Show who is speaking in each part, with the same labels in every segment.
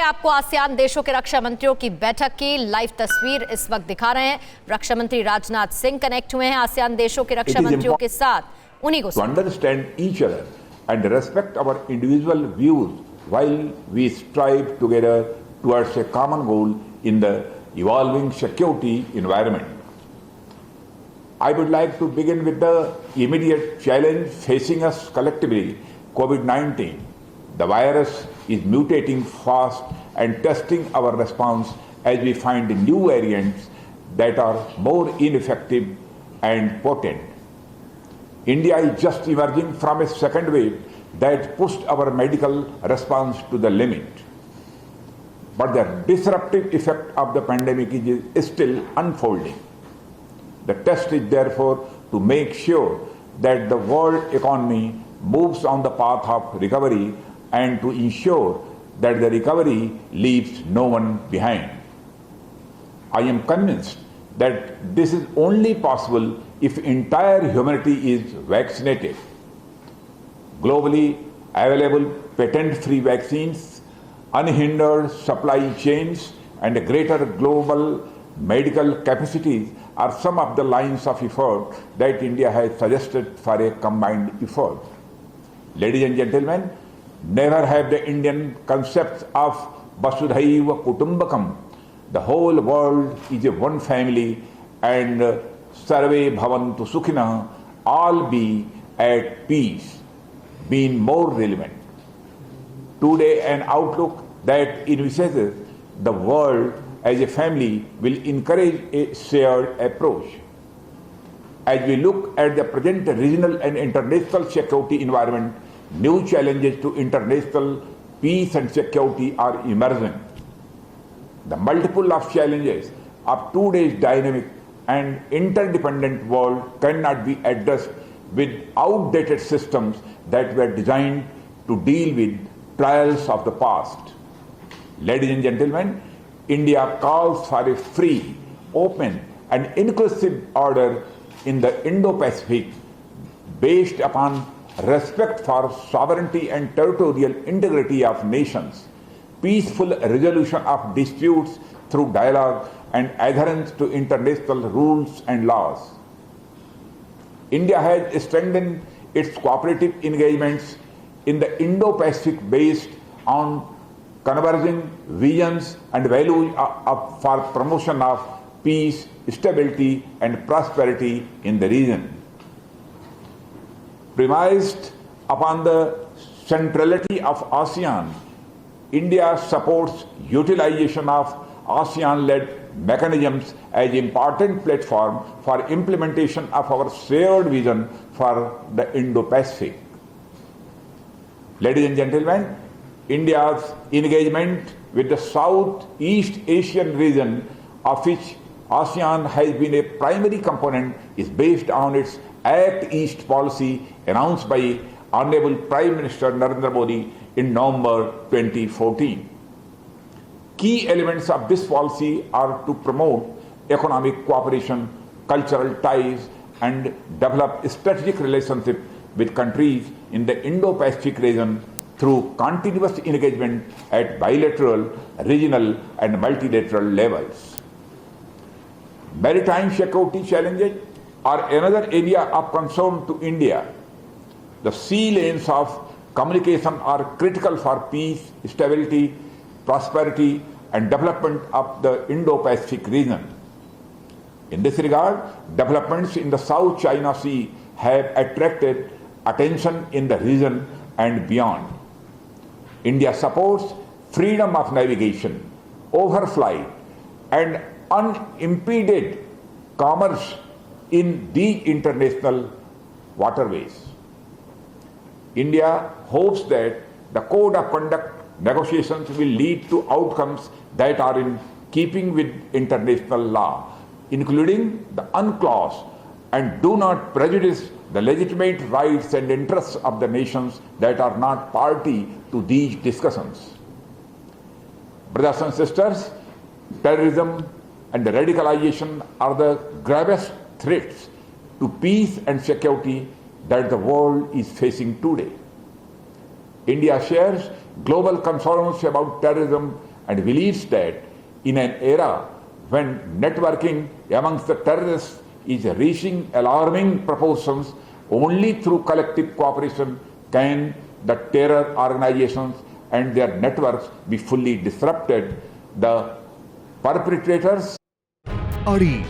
Speaker 1: आपको आसियान देशों के रक्षा मंत्रियों की बैठक की लाइव तस्वीर इस वक्त दिखा रहे हैं। रक्षा मंत्री राजनाथ सिंह कनेक्ट हुए हैं आसियान देशों के रक्षा मंत्रियों के साथ। उन्हीं को
Speaker 2: understand each other and respect our individual views while we strive together towards a common goal in the evolving security environment. I would like to begin with the immediate challenge facing us collectively, COVID-19. The virus is mutating fast and testing our response as we find new variants that are more ineffective and potent. India is just emerging from a second wave that pushed our medical response to the limit. But the disruptive effect of the pandemic is still unfolding. The test is therefore to make sure that the world economy moves on the path of recovery and to ensure that the recovery leaves no one behind. I am convinced that this is only possible if entire humanity is vaccinated. Globally available patent-free vaccines, unhindered supply chains, and greater global medical capacities are some of the lines of effort that India has suggested for a combined effort. Ladies and gentlemen, never have the Indian concepts of Vasudhaiva Kutumbakam, the whole world is a one family, and Sarve Bhavantu Sukhina, all be at peace, been more relevant. Today, an outlook that envisages the world as a family will encourage a shared approach. As we look at the present regional and international security environment, new challenges to international peace and security are emerging. The multiple of challenges of today's dynamic and interdependent world cannot be addressed with outdated systems that were designed to deal with trials of the past. Ladies and gentlemen, India calls for a free, open, and inclusive order in the Indo-Pacific based upon respect for sovereignty and territorial integrity of nations, peaceful resolution of disputes through dialogue, and adherence to international rules and laws. India has strengthened its cooperative engagements in the Indo-Pacific based on converging visions and values for promotion of peace, stability, and prosperity in the region. Premised upon the centrality of ASEAN, India supports utilization of ASEAN-led mechanisms as important platform for implementation of our shared vision for the Indo-Pacific. Ladies and gentlemen, India's engagement with the Southeast Asian region, of which ASEAN has been a primary component, is based on its Act East policy announced by Honorable Prime Minister Narendra Modi in November 2014. Key elements of this policy are to promote economic cooperation, cultural ties, and develop strategic relationships with countries in the Indo-Pacific region through continuous engagement at bilateral, regional, and multilateral levels. Maritime security challenges are another area of concern to India. The sea lanes of communication are critical for peace, stability, prosperity, and development of the Indo-Pacific region. In this regard, developments in the South China Sea have attracted attention in the region and beyond. India supports freedom of navigation, overflight, and unimpeded commerce in the international waterways. India hopes that the Code of Conduct negotiations will lead to outcomes that are in keeping with international law, including the UNCLOS, and do not prejudice the legitimate rights and interests of the nations that are not party to these discussions. Brothers and sisters, terrorism and radicalization are the gravest threats to peace and security that the world is facing today. India shares global concerns about terrorism and believes that in an era when networking amongst the terrorists is reaching alarming proportions, only through collective cooperation can the terror organizations and their networks be fully disrupted. The perpetrators
Speaker 3: अड़ी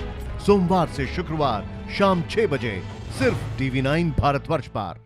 Speaker 3: सोमवार से शुक्रवार शाम 6 बजे सिर्फ TV9 Bharatvarsh पर।